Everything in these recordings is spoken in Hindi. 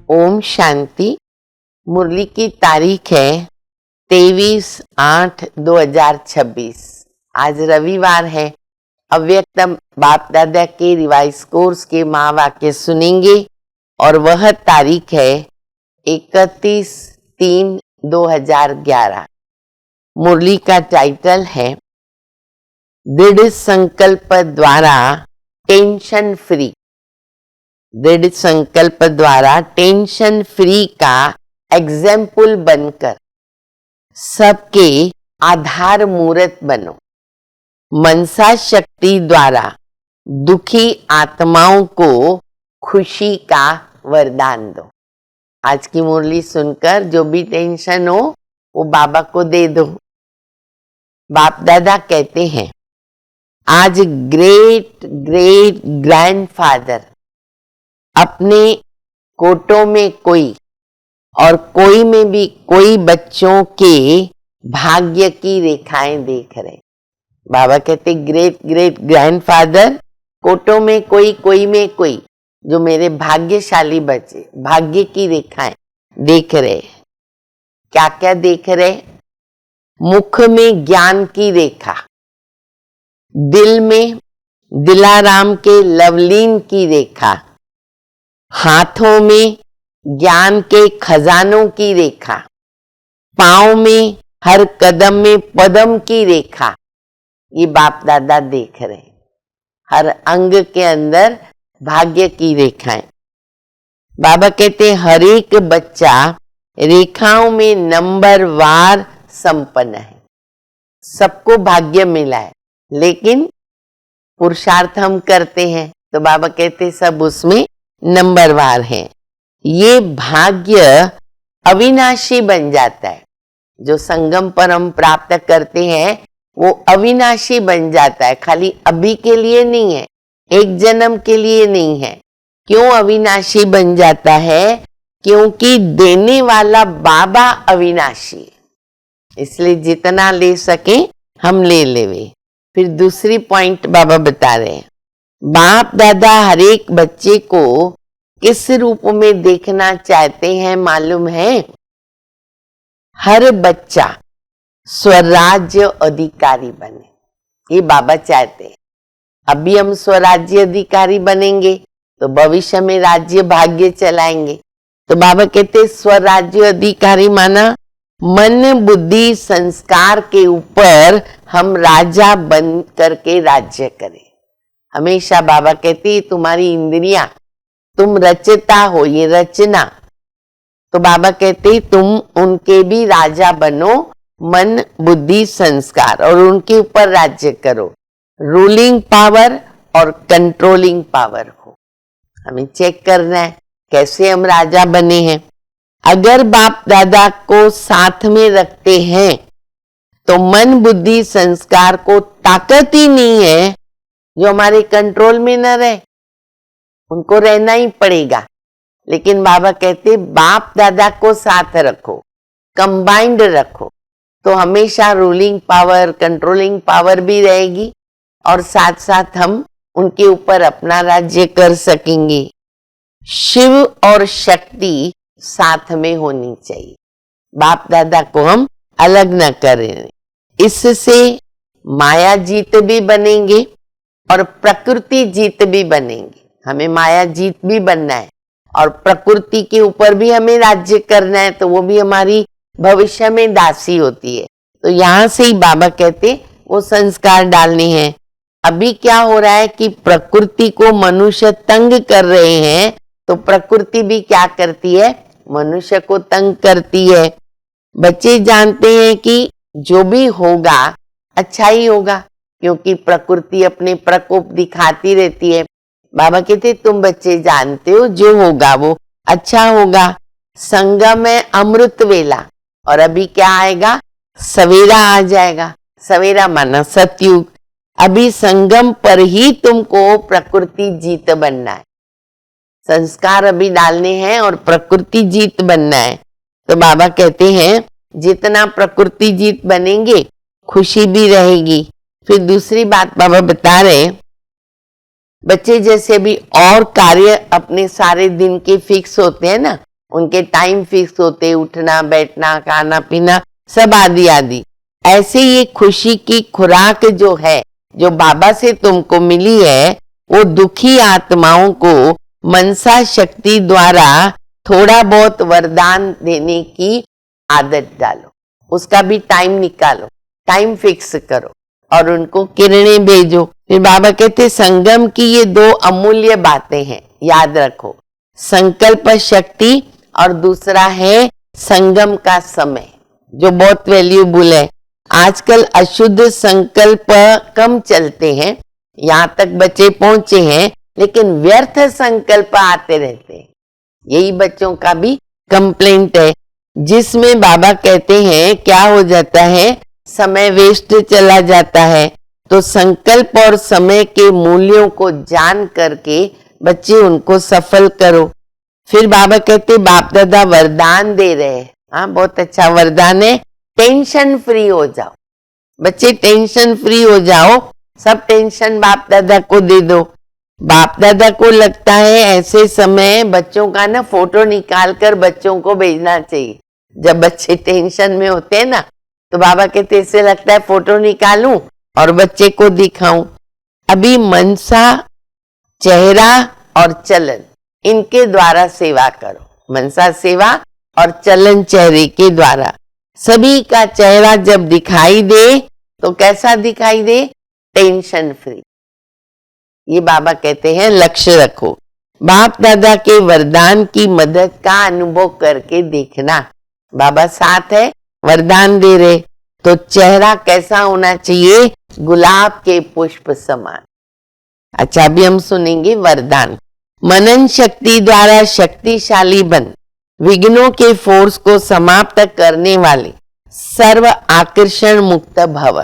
ओम शांति। मुरली की तारीख है 23/8/2026। आज रविवार है। अव्यक्त बाप दादा के रिवाइज कोर्स के महावाक्य सुनेंगे और वह तारीख है 31/3/2011। मुरली का टाइटल है दृढ़ संकल्प द्वारा टेंशन फ्री। दृढ़ संकल्प द्वारा टेंशन फ्री का एग्जाम्पल बनकर सबके आधार मूर्त बनो। मनसा शक्ति द्वारा दुखी आत्माओं को खुशी का वरदान दो। आज की मुरली सुनकर जो भी टेंशन हो वो बाबा को दे दो। बाप दादा कहते हैं आज ग्रेट ग्रेट ग्रैंडफादर अपने कोटों में कोई और कोई में भी कोई बच्चों के भाग्य की रेखाएं देख रहे। बाबा कहते ग्रेट ग्रेट ग्रैंडफादर कोटों में कोई में कोई जो मेरे भाग्यशाली बच्चे भाग्य की रेखाएं देख रहे। क्या क्या देख रहे? मुख में ज्ञान की रेखा, दिल में दिलाराम के लवलीन की रेखा, हाथों में ज्ञान के खजानों की रेखा, पांव में हर कदम में पदम की रेखा। ये बाप दादा देख रहे। हर अंग के अंदर भाग्य की रेखाएं। बाबा कहते हर एक बच्चा रेखाओं में नंबरवार संपन्न है। सबको भाग्य मिला है, लेकिन पुरुषार्थ हम करते हैं तो बाबा कहते सब उसमें नंबरवार है। ये भाग्य अविनाशी बन जाता है। जो संगम पर हम प्राप्त करते हैं वो अविनाशी बन जाता है। खाली अभी के लिए नहीं है, एक जन्म के लिए नहीं है। क्यों अविनाशी बन जाता है? क्योंकि देने वाला बाबा अविनाशी है। इसलिए जितना ले सके हम ले लेवे। फिर दूसरी पॉइंट बाबा बता रहे हैं, बाप दादा हर एक बच्चे को किस रूप में देखना चाहते हैं मालूम है? हर बच्चा स्वराज्य अधिकारी बने, ये बाबा चाहते हैं। अभी हम स्वराज्य अधिकारी बनेंगे तो भविष्य में राज्य भाग्य चलाएंगे। तो बाबा कहते स्वराज्य अधिकारी माना मन बुद्धि संस्कार के ऊपर हम राजा बन करके राज्य करें। हमेशा बाबा कहते तुम्हारी इंद्रियां, तुम रचता हो, ये रचना। तो बाबा कहते तुम उनके भी राजा बनो, मन बुद्धि संस्कार, और उनके ऊपर राज्य करो। रूलिंग पावर और कंट्रोलिंग पावर हो। हमें चेक करना है कैसे हम राजा बने हैं। अगर बाप दादा को साथ में रखते हैं तो मन बुद्धि संस्कार को ताकत ही नहीं है जो हमारे कंट्रोल में न रहे। उनको रहना ही पड़ेगा। लेकिन बाबा कहते बाप दादा को साथ रखो, कंबाइंड रखो, तो हमेशा रूलिंग पावर कंट्रोलिंग पावर भी रहेगी और साथ साथ हम उनके ऊपर अपना राज्य कर सकेंगे। शिव और शक्ति साथ में होनी चाहिए। बाप दादा को हम अलग न करें। इससे माया जीत भी बनेंगे और प्रकृति जीत भी बनेंगे। हमें माया जीत भी बनना है और प्रकृति के ऊपर भी हमें राज्य करना है, तो वो भी हमारी भविष्य में दासी होती है। तो यहाँ से ही बाबा कहते वो संस्कार डालने हैं। अभी क्या हो रहा है कि प्रकृति को मनुष्य तंग कर रहे हैं, तो प्रकृति भी क्या करती है? मनुष्य को तंग करती है। बच्चे जानते हैं कि जो भी होगा अच्छा ही होगा, क्योंकि प्रकृति अपने प्रकोप दिखाती रहती है। बाबा कहते तुम बच्चे जानते हो जो होगा वो अच्छा होगा। संगम है अमृत वेला, और अभी क्या आएगा? सवेरा आ जाएगा। सवेरा माना सतयुग। अभी संगम पर ही तुमको प्रकृति जीत बनना है। संस्कार अभी डालने हैं और प्रकृति जीत बनना है। तो बाबा कहते हैं जितना प्रकृति जीत बनेंगे खुशी भी रहेगी। फिर दूसरी बात बाबा बता रहे, बच्चे जैसे भी और कार्य अपने सारे दिन के फिक्स होते हैं ना, उनके टाइम फिक्स होते, उठना बैठना खाना पीना सब आदि आदि। ऐसे ये खुशी की खुराक जो है, जो बाबा से तुमको मिली है, वो दुखी आत्माओं को मनसा शक्ति द्वारा थोड़ा बहुत वरदान देने की आदत डालो। उसका भी टाइम निकालो, टाइम फिक्स करो और उनको किरणें भेजो। फिर बाबा कहते संगम की ये दो अमूल्य बातें हैं, याद रखो, संकल्प शक्ति और दूसरा है संगम का समय, जो बहुत वैल्यूबल है। आजकल अशुद्ध संकल्प कम चलते हैं, यहाँ तक बच्चे पहुंचे हैं, लेकिन व्यर्थ संकल्प आते रहते हैं। यही बच्चों का भी कंप्लेंट है, जिसमें बाबा कहते हैं क्या हो जाता है, समय वेस्ट चला जाता है। तो संकल्प और समय के मूल्यों को जान करके बच्चे उनको सफल करो। फिर बाबा कहते बाप दादा वरदान दे रहे हैं, हाँ बहुत अच्छा वरदान है, टेंशन फ्री हो जाओ बच्चे, टेंशन फ्री हो जाओ, सब टेंशन बाप दादा को दे दो। बाप दादा को लगता है ऐसे समय बच्चों का ना फोटो निकाल कर बच्चों को भेजना चाहिए। जब बच्चे टेंशन में होते हैं ना, तो बाबा कहते इससे लगता है फोटो निकालूं और बच्चे को दिखाऊं। अभी मनसा, चेहरा और चलन, इनके द्वारा सेवा करो। मनसा सेवा और चलन चेहरे के द्वारा। सभी का चेहरा जब दिखाई दे तो कैसा दिखाई दे, टेंशन फ्री। ये बाबा कहते हैं लक्ष्य रखो, बाप दादा के वरदान की मदद का अनुभव करके देखना। बाबा साथ है, वरदान दे रहे, तो चेहरा कैसा होना चाहिए, गुलाब के पुष्प समान। अच्छा अभी हम सुनेंगे वरदान। मनन शक्ति द्वारा शक्तिशाली बन, विघ्नों के फोर्स को समाप्त करने वाले सर्व आकर्षण मुक्त भव।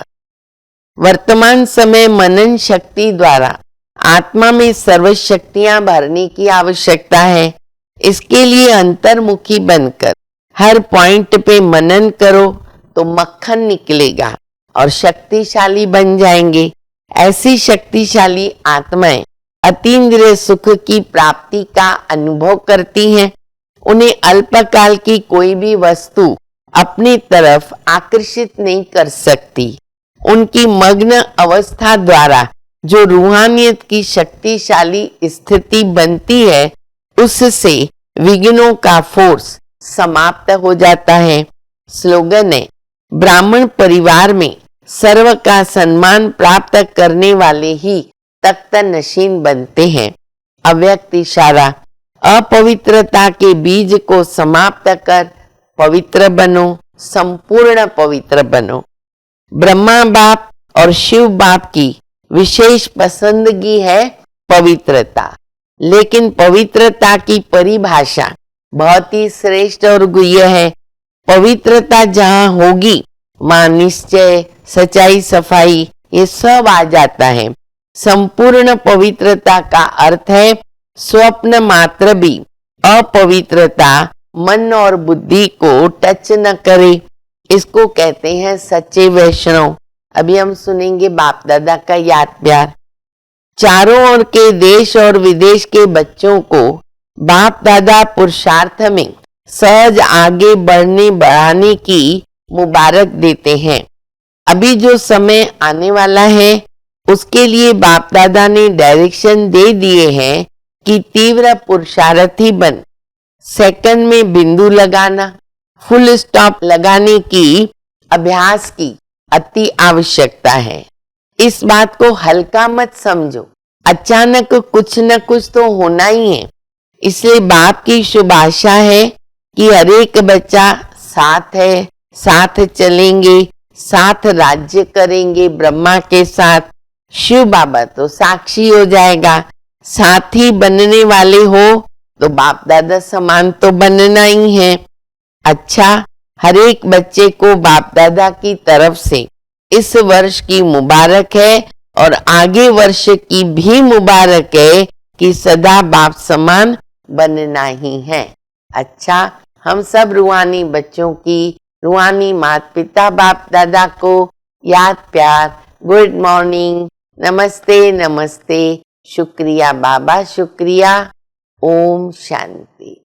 वर्तमान समय मनन शक्ति द्वारा आत्मा में सर्व शक्तियां भरने की आवश्यकता है। इसके लिए अंतर्मुखी बनकर हर पॉइंट पे मनन करो तो मक्खन निकलेगा और शक्तिशाली बन जाएंगे। ऐसी शक्तिशाली आत्माएं अतीन्द्रिय सुख की प्राप्ति का अनुभव करती हैं। उन्हें अल्पकाल की कोई भी वस्तु अपनी तरफ आकर्षित नहीं कर सकती। उनकी मग्न अवस्था द्वारा जो रूहानियत की शक्तिशाली स्थिति बनती है, उससे विघ्नों का फोर्स समाप्त हो जाता है। स्लोगन है, ब्राह्मण परिवार में सर्व का सम्मान प्राप्त करने वाले ही तख्त नशीन बनते हैं। अव्यक्त इशारा, अपवित्रता के बीज को समाप्त कर पवित्र बनो, संपूर्ण पवित्र बनो। ब्रह्मा बाप और शिव बाप की विशेष पसंदगी है पवित्रता, लेकिन पवित्रता की परिभाषा बहुत ही श्रेष्ठ और गुह्य है। पवित्रता जहाँ होगी वहाँ निश्चय, सच्चाई, सफाई ये सब आ जाता है। संपूर्ण पवित्रता का अर्थ है स्वप्न मात्र भी अपवित्रता मन और बुद्धि को टच न करे। इसको कहते हैं सच्चे वैष्णव। अभी हम सुनेंगे बाप दादा का याद प्यार। चारों ओर के देश और विदेश के बच्चों को बाप दादा पुरुषार्थ में सहज आगे बढ़ाने की मुबारक देते हैं। अभी जो समय आने वाला है उसके लिए बाप दादा ने डायरेक्शन दे दिए हैं कि तीव्र पुरुषार्थी बन, सेकंड में बिंदु लगाना, फुल स्टॉप लगाने की अभ्यास की अति आवश्यकता है। इस बात को हल्का मत समझो, अचानक कुछ न कुछ तो होना ही है। इसलिए बाप की शुभ आशा है कि हर एक बच्चा साथ है, साथ चलेंगे, साथ राज्य करेंगे ब्रह्मा के साथ। शिव बाबा तो साक्षी हो जाएगा। साथी बनने वाले हो तो बाप दादा समान तो बनना ही है। अच्छा, हर एक बच्चे को बाप दादा की तरफ से इस वर्ष की मुबारक है और आगे वर्ष की भी मुबारक है कि सदा बाप समान बनना ही है। अच्छा, हम सब रूहानी बच्चों की, रूहानी माता पिता बाप दादा को याद प्यार, गुड मॉर्निंग, नमस्ते नमस्ते, शुक्रिया बाबा शुक्रिया। ओम शांति।